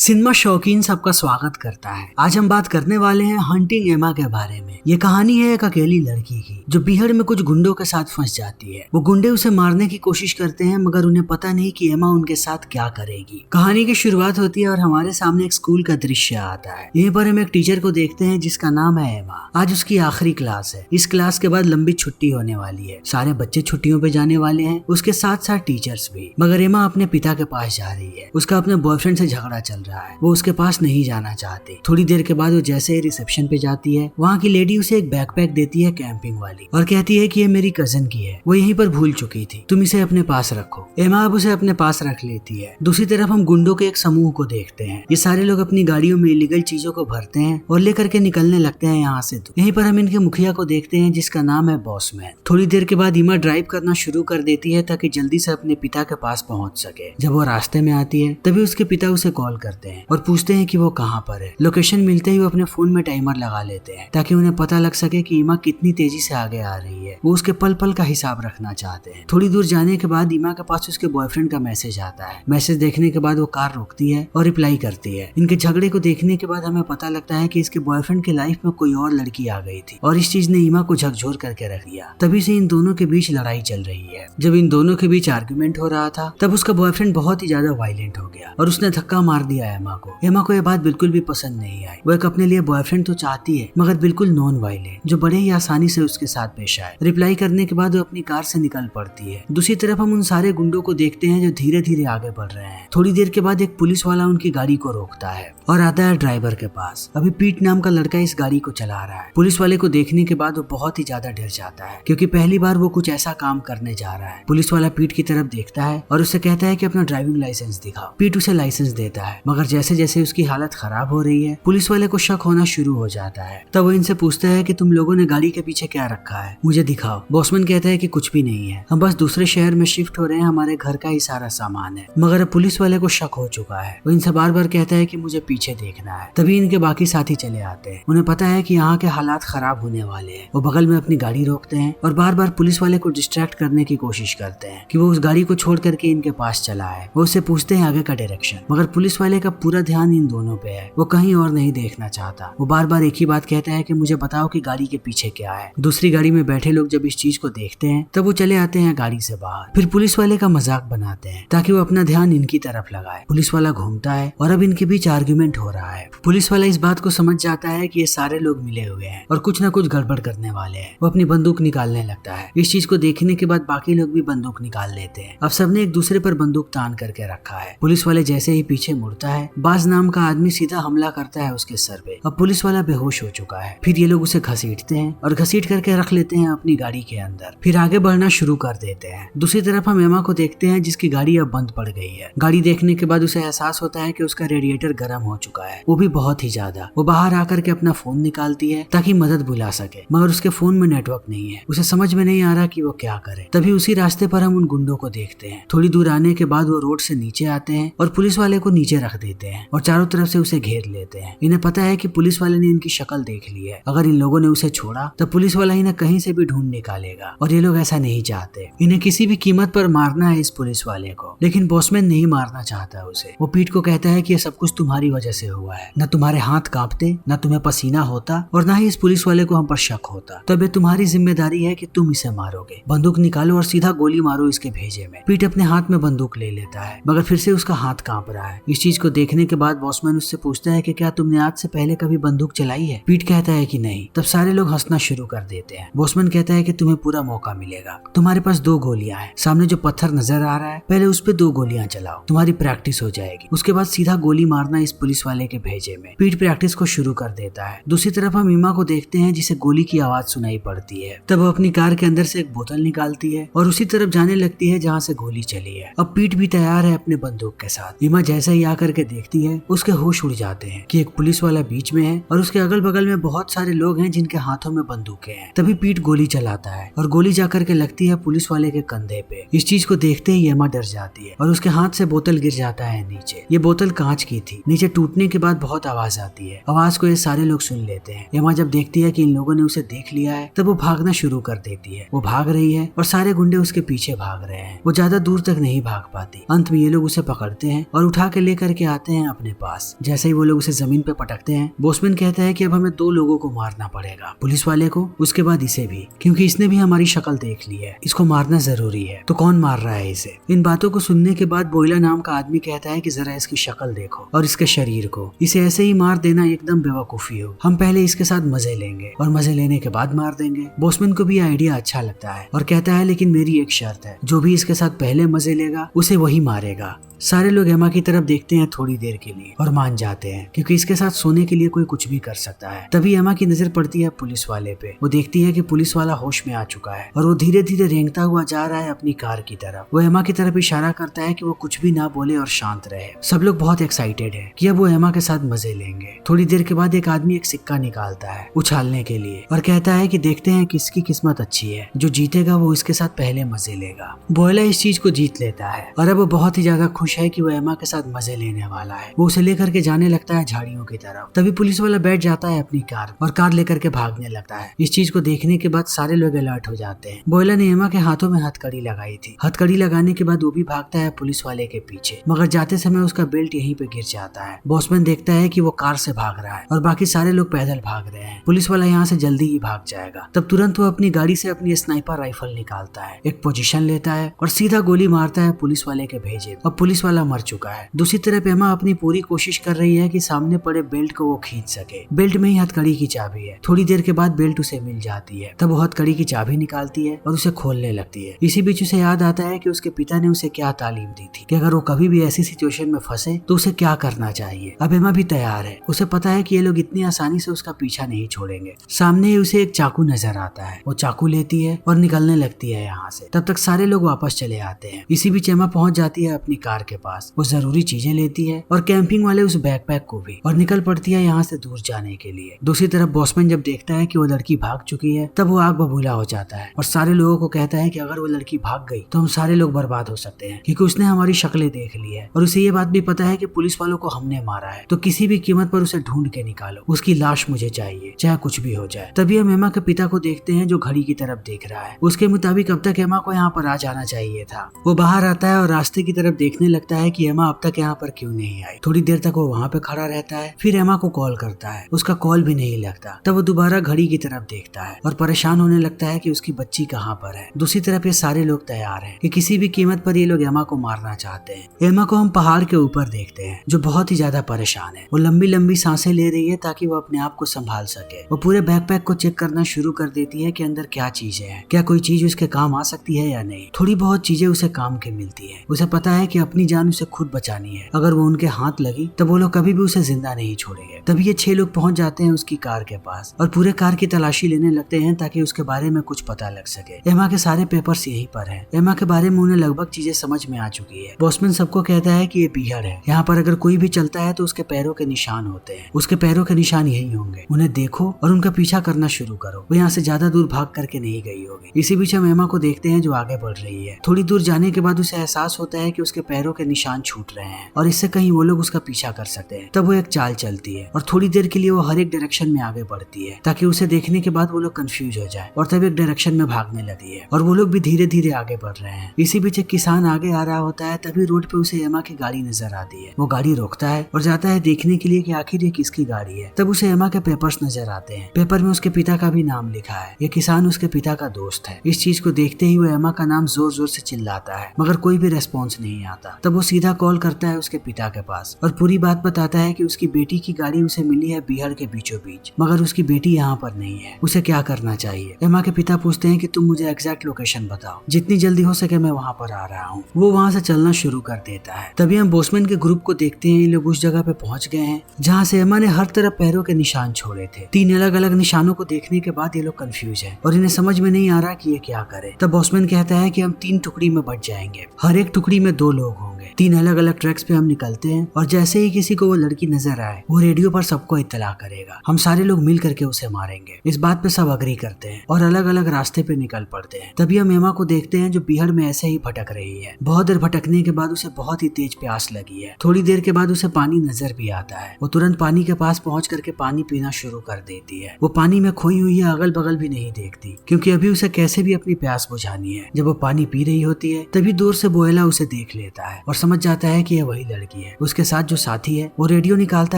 Cinema शौकीन सबका स्वागत करता है। आज हम बात करने वाले हैं हंटिंग एमा के बारे में। ये कहानी है एक अकेली लड़की की जो बिहार में कुछ गुंडों के साथ फंस जाती है। वो गुंडे उसे मारने की कोशिश करते हैं मगर उन्हें पता नहीं कि एमा उनके साथ क्या करेगी। कहानी की शुरुआत होती है और हमारे सामने एक स्कूल का दृश्य आता है। यहीं पर हम एक टीचर को देखते हैं जिसका नाम है एमा। आज उसकी आखिरी क्लास है। इस क्लास के बाद लंबी छुट्टी होने वाली है। सारे बच्चे छुट्टियों पे जाने वाले हैं, उसके साथ साथ टीचर्स भी। मगर एमा अपने पिता के पास जा रही है। उसका अपने बॉयफ्रेंड से झगड़ा चल रहा है। वो उसके पास नहीं जाना चाहती। थोड़ी देर के बाद वो जैसे ही रिसेप्शन पे जाती है, वहाँ की लेडी उसे एक बैकपैक देती है कैंपिंग वाली और कहती है कि ये मेरी कजन की है, वो यहीं पर भूल चुकी थी, तुम इसे अपने पास रखो। एमा अब उसे अपने पास रख लेती है। दूसरी तरफ हम गुंडों के एक समूह को देखते हैं। ये सारे लोग अपनी गाड़ियों में इलीगल चीजों को भरते हैं और लेकर के निकलने लगते हैं यहाँ से। यहीं पर हम इनके मुखिया को देखते हैं जिसका नाम है बॉसमैन। थोड़ी देर के बाद एमा ड्राइव करना शुरू कर देती है ताकि जल्दी से अपने पिता के पास पहुंच सके। जब वो रास्ते में आती है तभी उसके पिता उसे कॉल करते हैं और पूछते हैं कि वो कहाँ पर है। लोकेशन मिलते ही वो अपने फोन में टाइमर लगा लेते हैं ताकि उन्हें पता लग सके कि एमा कितनी तेजी से आगे आ रही है। वो उसके पल पल का हिसाब रखना चाहते हैं। थोड़ी दूर जाने के बाद एमा के पास उसके बॉयफ्रेंड का मैसेज आता है। मैसेज देखने के बाद वो कार रोकती है और रिप्लाई करती है। इनके झगड़े को देखने के बाद हमें पता लगता है कि इसके बॉयफ्रेंड के लाइफ में कोई और लड़की आ गई थी और इस चीज ने एमा को झकझोर करके रख दिया। तभी से इन दोनों के बीच लड़ाई चल रही है। जब इन दोनों के बीच आर्गुमेंट हो रहा था तब उसका बॉयफ्रेंड बहुत ही ज्यादा वायलेंट हो गया और उसने धक्का मार दिया एमा को। एमा को यह बात बिल्कुल भी पसंद नहीं आई। वो एक अपने लिए बॉयफ्रेंड तो चाहती है मगर बिल्कुल नॉन वायलेंट, जो बड़े ही आसानी से उसके साथ पेश आए। रिप्लाई करने के बाद वो अपनी कार से निकल पड़ती है। दूसरी तरफ हम उन सारे गुंडों को देखते हैं जो धीरे धीरे आगे बढ़ रहे हैं। थोड़ी देर के बाद एक पुलिस वाला उनकी गाड़ी को रोकता है और आता है ड्राइवर के पास। अभी पीट नाम का लड़का इस गाड़ी को चला रहा है। पुलिस वाले को देखने के बाद वो बहुत ही ज्यादा डर जाता है क्योंकि पहली बार वो कुछ ऐसा काम करने जा रहा है। पुलिस वाला पीट की तरफ देखता है और उससे कहता है कि अपना ड्राइविंग लाइसेंस दिखाओ। पीट उसे लाइसेंस देता है मगर जैसे जैसे उसकी हालत खराब हो रही है पुलिस वाले को शक होना शुरू हो जाता है। तब वो इनसे पूछता है कि तुम लोगों ने गाड़ी के पीछे क्या रखा है, मुझे दिखाओ। बॉसमैन कहता है कि कुछ भी नहीं है, हम बस दूसरे शहर में शिफ्ट हो रहे हैं, हमारे घर का ही सारा सामान है। मगर अब पुलिस वाले को शक हो चुका है। वो इनसे बार बार कहता है कि मुझे पीछे देखना है। तभी इनके बाकी साथी चले आते हैं। उन्हें पता है कि यहाँ के हालात खराब होने वाले हैं। वो बगल में अपनी गाड़ी रोकते हैं और बार बार पुलिस वाले को डिस्ट्रैक्ट करने की कोशिश करते हैं कि वो उस गाड़ी को छोड़ करके इनके पास चला है। वो उससे पूछते हैं आगे का डायरेक्शन, मगर पुलिस वाले का पूरा ध्यान इन दोनों पे है। वो कहीं और नहीं देखना चाहता। वो बार बार एक ही बात कहता है कि मुझे बताओ कि गाड़ी के पीछे क्या है। दूसरी गाड़ी में बैठे लोग जब इस चीज को देखते हैं तब वो चले आते हैं गाड़ी से बाहर। फिर पुलिस वाले का मजाक बनाते हैं ताकि वो अपना ध्यान इनकी तरफ लगाए। पुलिस वाला घूमता है और अब इनके बीच आर्ग्यूमेंट हो रहा है। पुलिस वाला इस बात को समझ जाता है कि ये सारे लोग मिले हुए हैं और कुछ न कुछ गड़बड़ करने वाले हैं। वो अपनी बंदूक निकालने लगता है। इस चीज को देखने के बाद बाकी लोग भी बंदूक निकाल लेते हैं। अब सबने एक दूसरे पर बंदूक तान करके रखा है। पुलिस वाले जैसे ही पीछे मुड़ता है, बाज नाम का आदमी सीधा हमला करता है उसके सर पे। अब पुलिस वाला बेहोश हो चुका है। फिर ये लोग उसे घसीटते हैं और घसीट करके रख लेते हैं अपनी गाड़ी के अंदर। फिर आगे बढ़ना शुरू कर देते हैं। दूसरी तरफ हम एमा को देखते हैं जिसकी गाड़ी अब बंद पड़ गई है। गाड़ी देखने के बाद उसे एहसास होता है कि उसका रेडिएटर गर्म हो चुका है, वो भी बहुत ही ज्यादा। वो बाहर आकर के अपना फोन निकालती है ताकि मदद बुला सके, मगर उसके फोन में नेटवर्क नहीं है। उसे समझ में नहीं आ रहा कि वो क्या करे। तभी उसी रास्ते पर हम उन गुंडों को देखते हैं। थोड़ी दूर आने के बाद वो रोड से नीचे आते हैं और पुलिस वाले को नीचे रख देते हैं और चारों तरफ से उसे घेर लेते हैं। इन्हें पता है कि पुलिस वाले ने इनकी शक्ल देख ली है। अगर इन लोगों ने उसे छोड़ा तो पुलिस वाला इन्हें कहीं से भी ढूंढ निकालेगा और ये लोग ऐसा नहीं चाहते। इन्हें किसी भी कीमत पर मारना है इस पुलिस वाले को, लेकिन बॉसमैन नहीं मारना चाहता उसे। वो पीट को कहता है कि ये सब कुछ तुम्हारी वजह से हुआ है। न तुम्हारे हाथ कांपते, न तुम्हें पसीना होता और न ही इस पुलिस वाले को हम पर शक होता। तो अब ये तुम्हारी जिम्मेदारी है कि तुम इसे मारोगे। बंदूक निकालो और सीधा गोली मारो इसके भेजे में। पीट अपने हाथ में बंदूक ले लेता है मगर फिर से उसका हाथ कांप रहा है। इस चीज को देखने के बाद बॉसमैन उससे पूछता है कि क्या तुमने आज से पहले कभी बंदूक चलाई है? पीट कहता है कि नहीं। तब सारे लोग हंसना शुरू कर देते हैं। बॉसमैन कहता है कि तुम्हें पूरा मौका मिलेगा। तुम्हारे पास 2 गोलियां हैं। सामने जो पत्थर नजर आ रहा है पहले उस पे 2 गोलियां चलाओ, तुम्हारी प्रैक्टिस हो जाएगी। उसके बाद सीधा गोली मारना इस पुलिस वाले के भेजे में। पीट प्रैक्टिस को शुरू कर देता है। दूसरी तरफ हम एमा को देखते हैं जिसे गोली की आवाज सुनाई पड़ती है। तब वो अपनी कार के अंदर से एक बोतल निकालती है और उसी तरफ जाने लगती है जहाँ से गोली चली है। अब पीट भी तैयार है अपने बंदूक के साथ। एमा जैसे ही आकर के देखती है उसके होश उड़ जाते हैं कि एक पुलिस वाला बीच में है और उसके अगल बगल में बहुत सारे लोग हैं जिनके हाथों में बंदूकें हैं। तभी पीट गोली चलाता है और गोली जाकर के लगती है पुलिस वाले के कंधे पे। इस चीज को देखते ही एमा डर जाती है और उसके हाथ से बोतल गिर जाता है नीचे। ये बोतल कांच की थी। नीचे टूटने के बाद बहुत बहुत आवाज आती है। आवाज को ये सारे लोग सुन लेते हैं। एमा जब देखती है कि इन लोगों ने उसे देख लिया है तब वो भागना शुरू कर देती है। वो भाग रही है और सारे गुंडे उसके पीछे भाग रहे हैं। वो ज्यादा दूर तक नहीं भाग पाती। अंत में ये लोग उसे पकड़ते हैं और उठा के लेकर के आते हैं अपने पास। जैसे ही वो लोग उसे जमीन पे पटकते हैं, बोसमैन कहता है कि अब हमें 2 लोगों को मारना पड़ेगा, पुलिस वाले को, उसके बाद इसे भी, क्योंकि इसने भी हमारी शक्ल देख ली है, इसको मारना जरूरी है। तो कौन मार रहा है इसे? इन बातों को सुनने के बाद बोयला नाम का आदमी कहता है कि जरा इसकी शक्ल देखो और इसके शरीर को, इसे ऐसे ही मार देना एकदम बेवकूफी हो। हम पहले इसके साथ मजे लेंगे और मजे लेने के बाद मार देंगे। बोसमैन को भी आइडिया अच्छा लगता है और कहता है लेकिन मेरी एक शर्त है, जो भी इसके साथ पहले मजे लेगा उसे वही मारेगा। सारे लोग एमा की तरफ देखते हैं थोड़ी देर के लिए और मान जाते हैं, क्योंकि इसके साथ सोने के लिए कोई कुछ भी कर सकता है। तभी एमा की नजर पड़ती है पुलिस वाले पे। वो देखती है कि पुलिस वाला होश में आ चुका है और वो धीरे धीरे रेंगता हुआ जा रहा है अपनी कार की तरफ। वो एमा की तरफ इशारा करता है कि वो कुछ भी ना बोले और शांत रहे। सब लोग बहुत एक्साइटेड है कि अब वो एमा के साथ मजे लेंगे। थोड़ी देर के बाद एक आदमी एक सिक्का निकालता है उछालने के लिए और कहता है कि देखते हैं किसकी किस्मत अच्छी है, जो जीतेगा वो इसके साथ पहले मजे लेगा। बोयला इस चीज को जीत लेता है और अब वो बहुत ही ज्यादा खुश है कि वो एमा के साथ मजे लेने वाला है। वो उसे लेकर के जाने लगता है झाड़ियों की तरफ। तभी पुलिस वाला बैठ जाता है अपनी कार और कार लेकर के भागने लगता है। इस चीज को देखने के बाद सारे लोग अलर्ट हो जाते हैं। बोयला ने एमा के हाथों में हथकड़ी लगाई थी। हथकड़ी लगाने के बाद वो भी भागता है पुलिस वाले के पीछे, मगर जाते समय उसका बेल्ट यहीं पे गिर जाता है। बॉसमैन देखता है कि वो कार से भाग रहा है और बाकी सारे लोग पैदल भाग रहे हैं। पुलिस वाला यहाँ से जल्दी ही भाग जाएगा। तब तुरंत वो अपनी गाड़ी से अपनी स्नाइपर राइफल निकालता है, एक पोजीशन लेता है और सीधा गोली मारता है पुलिस वाले के भेजे। अब पुलिस वाला मर चुका है। दूसरी तरफ एमा अपनी पूरी कोशिश कर रही है कि सामने पड़े बेल्ट को वो खींच सके। बेल्ट में ही हथकड़ी की चाबी है। थोड़ी देर के बाद बेल्ट उसे मिल जाती है। तब वो हथकड़ी की चाबी निकालती है और उसे खोलने लगती है। इसी बीच उसे याद आता है कि उसके पिता ने उसे क्या तालीम दी थी कि अगर वो कभी भी ऐसी सिचुएशन में फंसे तो उसे क्या करना चाहिए। अब एमा भी तैयार है। उसे पता है कि ये लोग इतनी आसानी से उसका पीछा नहीं छोड़ेंगे। सामने ही उसे एक चाकू नजर आता है। वो चाकू लेती है और निकलने लगती है यहाँ से। तब तक सारे लोग वापस चले आते हैं। इसी बीच एमा पहुंच जाती है अपनी कार के पास। वो जरूरी चीजें लेती है और कैंपिंग वाले उस बैकपैक को भी, और निकल पड़ती है यहाँ से दूर जाने के लिए। दूसरी तरफ बॉसमैन जब देखता है कि वो लड़की भाग चुकी है तब वो आग बबूला हो जाता है और सारे लोगों को कहता है कि अगर वो लड़की भाग गई तो हम सारे लोग बर्बाद हो सकते हैं, क्योंकि उसने हमारी शक्लें देख ली है और उसे ये बात भी पता है कि पुलिस वालों को हमने मारा है। तो किसी भी कीमत पर उसे ढूंढ के निकालो, उसकी लाश मुझे चाहिए, चाहे कुछ भी हो जाए। तभी हम एमा के पिता को देखते हैं जो घड़ी की तरफ देख रहा है। उसके मुताबिक अब तक एमा को यहाँ पर आ जाना चाहिए था। वो बाहर आता है और रास्ते की तरफ देखने लगता है कि एमा अब तक यहाँ पर क्यों नहीं आई। थोड़ी देर तक वो वहाँ पे खड़ा रहता है, फिर एमा को कॉल करता है। उसका कॉल भी नहीं लगता। तब वो दोबारा घड़ी की तरफ देखता है और परेशान होने लगता है कि उसकी बच्ची कहाँ पर है। दूसरी तरफ ये सारे लोग तैयार हैं कि किसी भी कीमत पर ये लोग एमा को मारना चाहते हैं। एमा को हम पहाड़ के ऊपर देखते हैं जो बहुत ही ज्यादा परेशान है। वो लंबी लंबी सांसें ले रही है ताकि वो अपने आप को संभाल सके। वो पूरे बैकपैक को चेक करना शुरू कर देती है कि अंदर क्या चीजें हैं, क्या कोई चीज उसके काम आ सकती है या नहीं। थोड़ी बहुत चीजें उसे काम की मिलती है। उसे पता है कि अपनी जान उसे खुद बचानी है। अगर वो उनके हाथ लगी तो वो लोग कभी भी उसे जिंदा नहीं छोड़ेंगे। तभी ये 6 लोग पहुंच जाते हैं उसकी कार के पास और पूरे कार की तलाशी लेने लगते हैं ताकि उसके बारे में कुछ पता लग सके। एमा के सारे पेपर्स यहीं पर हैं। एमा के बारे में उन्हें लगभग चीजें समझ में आ चुकी है। बॉसमैन सबको कहता है कि ये पीहड़ है, यहाँ पर अगर कोई भी चलता है तो उसके पैरों के निशान होते हैं। उसके पैरों के निशान यही होंगे। उन्हें देखो और उनका पीछा करना शुरू करो। वो यहाँ से ज्यादा दूर भाग करके नहीं गई होगी। इसी बीच हम एमा को देखते हैं जो आगे बढ़ रही है। थोड़ी दूर जाने के बाद उसे एहसास होता है कि उसके पैरों के निशान छूट रहे हैं और इससे कहीं वो लोग उसका पीछा कर सकते हैं। तब वो एक चाल चलती है और थोड़ी देर के लिए वो हर एक डायरेक्शन में आगे बढ़ती है ताकि उसे देखने के बाद वो लोग कंफ्यूज हो जाए और तब एक डायरेक्शन में भागने लगती है और वो लोग भी धीरे धीरे आगे बढ़ रहे हैं। इसी बीच एक किसान आगे आ रहा होता है। तभी रोड पे उसे एमा की गाड़ी नजर आती है। वो गाड़ी रोकता है और जाता है देखने के लिए कि आखिर ये किसकी गाड़ी है। तब उसे एमा के पेपर्स नजर आते हैं। पेपर में उसके पिता का भी नाम लिखा है। ये किसान उसके पिता का दोस्त है। इस चीज को देखते ही वो एमा का नाम जोर जोर से चिल्लाता है, मगर कोई भी रेस्पॉन्स नहीं आता। तब वो सीधा कॉल करता है उसके पिता के पास और पूरी बात बताता है कि उसकी बेटी की गाड़ी उसे मिली है बिहार के बीचों बीच, मगर उसकी बेटी यहाँ पर नहीं है। उसे क्या करना चाहिए? एमा के पिता पूछते हैं कि तुम मुझे एग्जैक्ट लोकेशन बताओ, जितनी जल्दी हो सके मैं वहाँ पर आ रहा हूँ। वो वहाँ से चलना शुरू कर देता है। तभी हम बोसमैन के ग्रुप को देखते हैं। ये लोग उस जगह पे पहुंच गए हैं जहाँ से एमा ने हर तरफ पैरों के निशान छोड़े थे। 3 अलग अलग निशानों को देखने के बाद ये लोग कंफ्यूज है और इन्हें समझ में नहीं आ रहा कि ये क्या करे। तब बोसमैन कहता है कि हम 3 टुकड़ी में बट जाएंगे, हर एक टुकड़ी में 2 लोग होंगे। 3 अलग अलग ट्रैक्स पे हम निकलते हैं और जैसे ही किसी को वो लड़की नजर आए वो रेडियो पर सबको इत्तला करेगा। हम सारे लोग मिल करके उसे मारेंगे। इस बात पे सब अग्री करते हैं और अलग अलग रास्ते पे निकल पड़ते हैं। तभी हम एमा को देखते हैं जो बिहड़ में ऐसे ही भटक रही है। बहुत देर भटकने के बाद उसे बहुत ही तेज प्यास लगी है। थोड़ी देर के बाद उसे पानी नजर भी आता जाता है। वो तुरंत पानी के पास पहुंच करके पानी पीना शुरू कर देती है। वो पानी में खोई हुई है, अगल बगल भी नहीं देखती, क्योंकि अभी उसे कैसे भी अपनी प्यास बुझानी है। जब वो पानी पी रही होती है तभी दूर से बोएला उसे देख लेता है और समझ जाता है कि यह वही लड़की है। उसके साथ जो साथी है वो रेडियो निकालता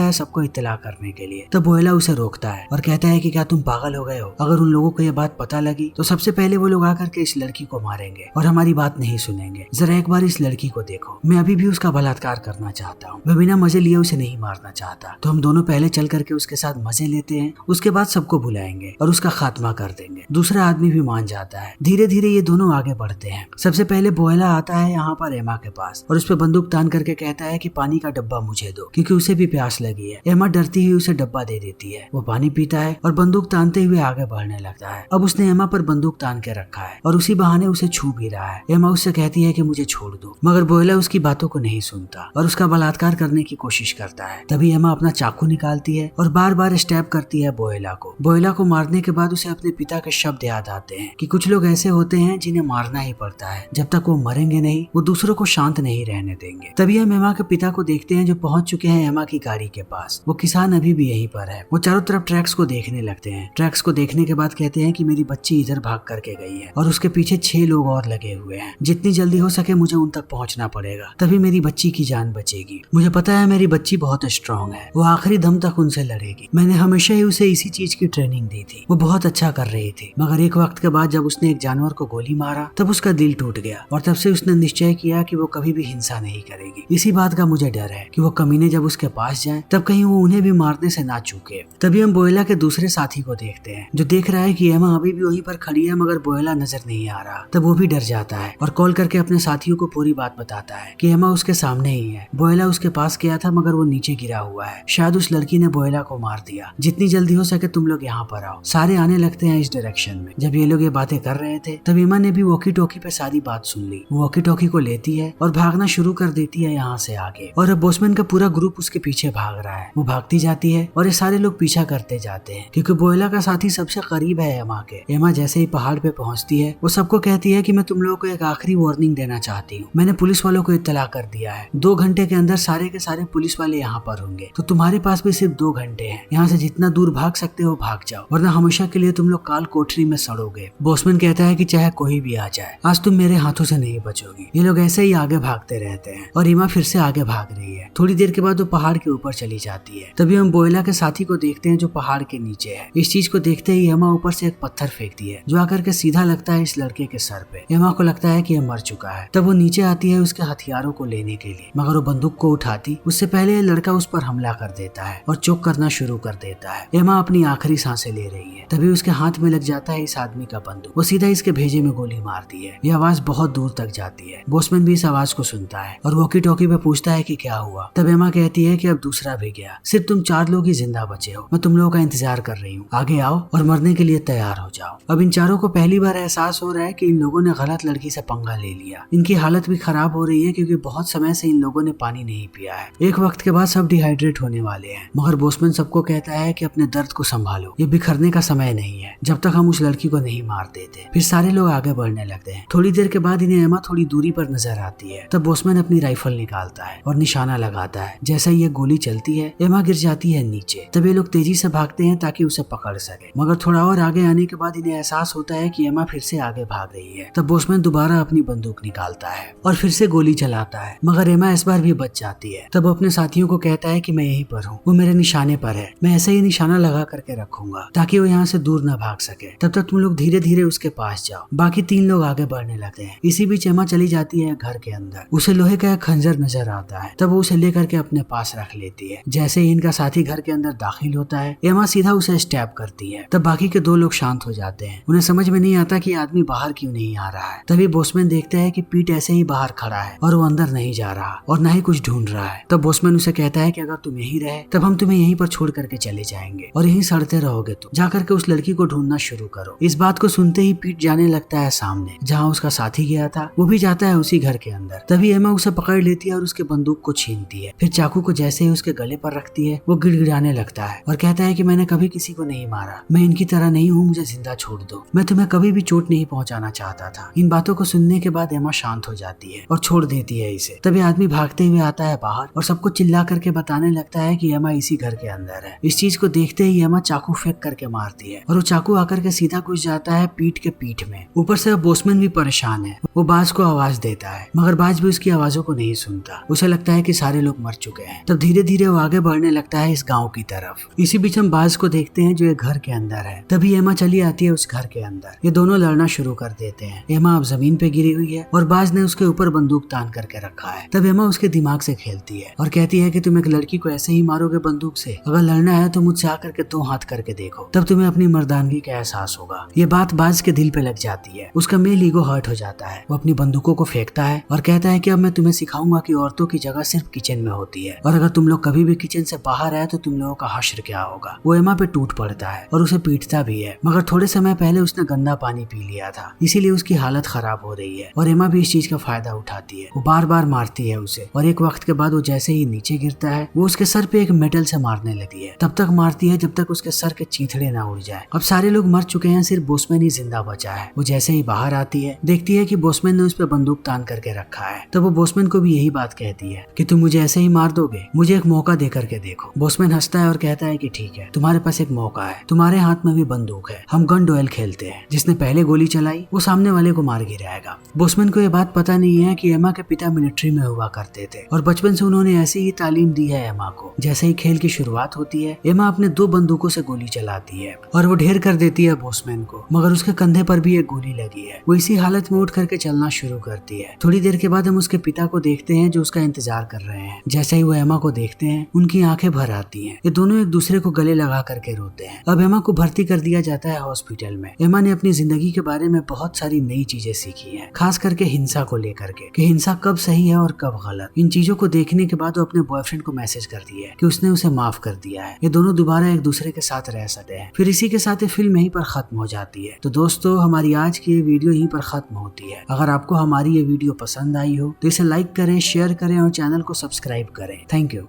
है सबको इत्तला करने के लिए। तब बोएला उसे रोकता है और कहता है कि क्या तुम पागल हो गए हो? अगर उन लोगों को यह बात पता लगी तो सबसे पहले वो लोग आकर के इस लड़की को मारेंगे और हमारी बात नहीं सुनेंगे। जरा एक बार इस लड़की को देखो, मैं अभी भी उसका बलात्कार करना चाहता हूँ। वह बिना मजे लिए उसे नहीं मारना चाहता, तो हम दोनों पहले चल करके उसके साथ मजे लेते हैं, उसके बाद सबको बुलाएंगे और उसका खात्मा कर देंगे। दूसरा आदमी भी मान जाता है। धीरे धीरे ये दोनों आगे बढ़ते हैं। सबसे पहले बोएला आता है यहाँ पर एमा के पास और उस पर बंदूक तान करके कहता है कि पानी का डब्बा मुझे दो, क्योंकि उसे भी प्यास लगी है। एमा डरती हुई उसे डब्बा दे देती है। वो पानी पीता है और बंदूक तानते हुए आगे बढ़ने लगता है। अब उसने एमा पर बंदूक तान के रखा है और उसी बहाने उसे छू भी रहा है। एमा उससे कहती है कि मुझे छोड़ दो, मगर बोएला उसकी बातों को नहीं सुनता और उसका बलात्कार करने की कोशिश करता है। तभी एमा अपना चाकू निकालती है और बार बार स्टैब करती है बोएला को। बोएला को मारने के बाद उसे अपने पिता के शब्द याद आते हैं कि कुछ लोग ऐसे होते हैं जिन्हें मारना ही पड़ता है, जब तक वो मरेंगे नहीं वो दूसरों को शांत नहीं रहने देंगे। तभी हम एमा के पिता को देखते हैं जो पहुंच चुके हैं एमा की गाड़ी के पास। वो किसान अभी भी यहीं पर है। वो चारों तरफ ट्रैक्स को देखने लगते हैं। ट्रैक्स को देखने के बाद कहते हैं कि मेरी बच्ची इधर भाग करके गई है और उसके पीछे 6 लोग और लगे हुए हैं। जितनी जल्दी हो सके मुझे उन तक पहुंचना पड़ेगा, तभी मेरी बच्ची की जान बचेगी। मुझे पता है मेरी बच्ची बहुत स्ट्रांग है, वो आखिरी दम तक उनसे लड़ेगी। मैंने हमेशा ही उसे इसी चीज की ट्रेनिंग दी थी। वो बहुत अच्छा कर रही थी, मगर एक वक्त के बाद जब उसने एक जानवर को गोली मारा तब उसका दिल टूट गया और तब से उसने निश्चय किया कि वो कभी भी हिंसा नहीं करेगी। इसी बात का मुझे डर है कि वो कमीने जब उसके पास जाएं तब कहीं वो उन्हें भी मारने से ना चूके। तभी हम बोएला के दूसरे साथी को देखते हैं जो देख रहा है कि एमा अभी भी वहीं पर खड़ी है, मगर बोएला नजर नहीं आ रहा। तब वो भी डर जाता है और कॉल करके अपने साथियों को पूरी बात बताता है कि एमा उसके सामने ही है। बोएला उसके पास गया था मगर वो नीचे गिरा हुआ है। शायद उस लड़की ने बोएला को मार दिया। जितनी जल्दी हो सके तुम लोग यहाँ पर आओ। सारे आने लगते हैं इस डायरेक्शन में। जब ये लोग ये बातें कर रहे थे तब एमा ने भी वॉकी टॉकी पे सारी बात सुन ली। वो वॉकी टॉकी को लेती है और भागना शुरू कर देती है यहाँ से आगे, और अब बोसमैन का पूरा ग्रुप उसके पीछे भाग रहा है। वो भागती जाती है और ये सारे लोग पीछा करते जाते हैं क्योंकि बोएला का साथी सबसे करीब है एमा के। एमा जैसे ही पहाड़ पे पहुंचती है वो सबको कहती है कि मैं तुम लोगों को एक आखिरी वार्निंग देना चाहती हूँ। मैंने पुलिस वालों को इत्तला कर दिया है। 2 घंटे के अंदर सारे के सारे पुलिस वाले यहाँ पर होंगे, तो तुम्हारे पास भी सिर्फ 2 घंटे हैं। यहाँ से जितना दूर भाग सकते हो भाग जाओ, वरना हमेशा के लिए तुम लोग काल कोठरी में सड़ोगे। बोसमैन कहता है कि चाहे कोई भी आ जाए, आज तुम मेरे हाथों से नहीं बचोगी। ये लोग ऐसे ही आगे भागते रहते हैं और एमा फिर से आगे भाग रही है। थोड़ी देर के बाद वो पहाड़ के ऊपर चली जाती है। तभी हम बोएला के साथी को देखते हैं जो पहाड़ के नीचे है। इस चीज को देखते ही एमा ऊपर से एक पत्थर फेंकती है जो आकर के सीधा लगता है इस लड़के के सर पे। एमा को लगता है कि ये मर चुका है। तब वो नीचे आती है उसके हथियारों को लेने के लिए, मगर वो बंदूक को उठाती उससे पहले ये लड़का उस पर हमला कर देता है और चोक करना शुरू कर देता है। एमा अपनी आखिरी सांसें ले रही है, तभी उसके हाथ में लग जाता है इस आदमी का बंदूक। वो सीधा इसके भेजे में गोली मारती है। ये आवाज बहुत दूर तक जाती है। बोसमैन भी इस आवाज को सुनता है और वॉकी टॉकी पे पूछता है कि क्या हुआ। तब एमा कहती है कि अब दूसरा भी गया, सिर्फ तुम 4 लोग ही जिंदा बचे हो। मैं तुम लोगों का इंतजार कर रही हूँ, आगे आओ और मरने के लिए तैयार हो जाओ। अब इन चारों को पहली बार एहसास हो रहा है कि इन लोगों ने गलत लड़की से पंगा ले लिया। इनकी हालत भी खराब हो रही है क्योंकि बहुत समय से इन लोगों ने पानी नहीं पिया है। एक वक्त के बाद सब डिहाइड्रेट होने वाले हैं, मगर बोसमैन सबको कहता है कि अपने दर्द को संभालो, ये बिखरने का समय नहीं है जब तक हम उस लड़की को नहीं मार देते। फिर सारे लोग आगे बढ़ने लगते हैं। थोड़ी देर के बाद इन्हें एमा थोड़ी दूरी पर नजर आती है। तब बोसमैन अपनी राइफल निकालता है और निशाना लगाता है। जैसे ही ये गोली चलती है एमा गिर जाती है नीचे। तब ये लोग तेजी से भागते हैं ताकि उसे पकड़ सके, मगर थोड़ा और आगे आने के बाद इन्हें एहसास होता है कि एमा फिर से आगे भाग रही है। तब बोसमैन दोबारा अपनी बंदूक निकालता है और फिर से गोली चलाता है, मगर एमा इस बार भी बच जाती है। तब अपने साथियों को कहता है कि मैं यहीं पर हूँ, वो मेरे निशाने पर है, मैं ऐसे ही निशाना लगा करके रखूंगा ताकि वो यहाँ से दूर न भाग सके। तब तक तुम लोग धीरे धीरे उसके पास जाओ। बाकी 3 लोग आगे बढ़ने लगते हैं। इसी बीच एमा चली जाती है घर के अंदर। उसे लोहे का एक खंजर नजर आता है। तब वो उसे लेकर के अपने पास रख लेती है। जैसे ही इनका साथी घर के अंदर दाखिल होता है एमा सीधा उसे स्टैब करती है। तब बाकी के 2 लोग शांत हो जाते हैं। उन्हें समझ में नहीं आता कि आदमी बाहर क्यों नहीं आ रहा है। तभी बोसमैन देखते हैं कि पीट ऐसे ही बाहर खड़ा है और वो अंदर नहीं जा रहा और न ही कुछ ढूंढ रहा है। तब बोसमैन उसे कहता है कि अगर तुम यहीं रहे तब हम तुम्हें यहीं पर छोड़ करके चले जाएंगे और यहीं सड़ते रहोगे, तुम जा करके उस लड़की को ढूंढना शुरू करो। इस बात को सुनते ही पीट जाने लगता है सामने जहाँ उसका साथी गया था। वो भी जाता है उसी घर के अंदर। तभी एमा उसे पकड़ लेती है और उसके बंदूक को छीनती है। फिर चाकू को जैसे ही उसके गले पर रखती है वो गिड़गिड़ाने लगता है और कहता है कि मैंने कभी किसी को नहीं मारा, मैं इनकी तरह नहीं हूँ, मुझे जिंदा छोड़ दो, मैं तुम्हें कभी भी चोट नहीं पहुंचाना चाहता था। इन बातों को सुनने के बाद एमा शांत हो जाती है और छोड़ देती है इसे। तभी आदमी भागते हुए आता है बाहर और सबको चिल्ला करके बताने लगता है कि एमा इसी घर के अंदर है। इस चीज को देखते ही एमा चाकू फेंक करके मारती है और वो चाकू आकर के सीधा घुस जाता है पीठ के पीठ में। ऊपर से बोसमैन भी परेशान है। वो बाज को आवाज देता है मगर बाज भी उसकी आवाजों को नहीं सुनता। उसे लगता है कि सारे लोग मर चुके हैं। तब धीरे धीरे वो आगे बढ़ने लगता है इस गाँव की तरफ। इसी बीच हम बाज को देखते हैं जो एक घर के अंदर है। तभी एमा चली आती है उस घर के अंदर। ये दोनों लड़ना शुरू कर देते हैं। एमा अब जमीन पे गिरी हुई है और बाज ने उसके ऊपर बंदूक तान करके रखा है। तब एमा उसके दिमाग से खेलती है और कहती है कि तुम एक लड़की को ऐसे ही मारोगे बंदूक से? अगर लड़ना है तो मुझसे आकर के 2 हाथ करके देखो, तब तुम्हें अपनी मर्दानगी का एहसास होगा। ये बात बाज के दिल पे लग जाती है। उसका मेल ईगो हर्ट हो जाता है। वो अपनी बंदूकों को फेंकता है और कहता है कि अब मैं तुम्हें सिखाऊंगा कि औरतों की जगह सिर्फ किचन में होती है और अगर तुम लोग कभी भी किचन से बाहर आए तो तुम लोगों का हश्र क्या होगा। वो एमा पे टूट पड़ता है और उसे पीटता भी है मगर थोड़े समय पहले उसने गंदा पानी पी लिया था, इसीलिए उसकी हालत खराब हो रही है और एमा भी इस चीज का फायदा उठाती है। वो बार बार मारती है उसे और एक वक्त के बाद वो जैसे ही नीचे गिरता है वो उसके सर पे एक मेटल से मारने लगी है। तब तक मारती है जब तक उसके सर के चीथड़े ना उड़ जाए। अब सारे लोग मर चुके हैं, सिर्फ बोसमैन ही जिंदा बचा है। वो जैसे ही बाहर आती है देखती है कि बोसमैन ने उस पर बंदूक तान करके रखा है। तब वो बोसमैन को भी यही बात कहती है कि तुम मुझे ऐसे ही मार दोगे, मुझे एक मौका दे करके देखो। बोसमैन हंसता है और कहता है कि ठीक है, तुम्हारे पास एक मौका है, तुम्हारे हाथ में भी बंदूक है, हम गन डुएल खेलते हैं। जिसने पहले गोली चलाई वो सामने वाले को मार गिराएगा। बोसमैन को ये बात पता नहीं है कि एमा के पिता मिलिट्री में हुआ करते थे और बचपन से उन्होंने ऐसी ही तालीम दी है एमा को। जैसे ही खेल की शुरुआत होती है एमा अपने 2 बंदूकों से गोली चलाती है और वो ढेर कर देती है बोसमैन को, मगर उसके कंधे पर भी एक गोली लगी है। वो इसी हालत में उठ करके चलना शुरू करती है। थोड़ी देर के बाद हम उसके पिता को देखते हैं जो उसका इंतजार कर रहे हैं। जैसे ही वो एमा को देखते हैं उनकी आंखें भर आती हैं। ये दोनों एक दूसरे को गले लगा करके रोते हैं। अब एमा को भर्ती कर दिया जाता है हॉस्पिटल में। एमा ने अपनी जिंदगी के बारे में बहुत सारी नई चीजें सीखी हैं, खास करके हिंसा को लेकर के कि हिंसा कब सही है और कब गलत। इन चीजों को देखने के बाद वो अपने बॉयफ्रेंड को मैसेज करती है कि उसने उसे माफ कर दिया है। ये दोनों दोबारा एक दूसरे के साथ रह सकते हैं। फिर इसी के साथ ये फिल्म यहीं पर खत्म हो जाती है। तो दोस्तों हमारी आज की ये वीडियो यहीं पर खत्म होती है। अगर आपको हमारी ये वीडियो पसंद आई हो तो इसे लाइक करें, शेयर करें और चैनल को सब्सक्राइब करें। Thank you.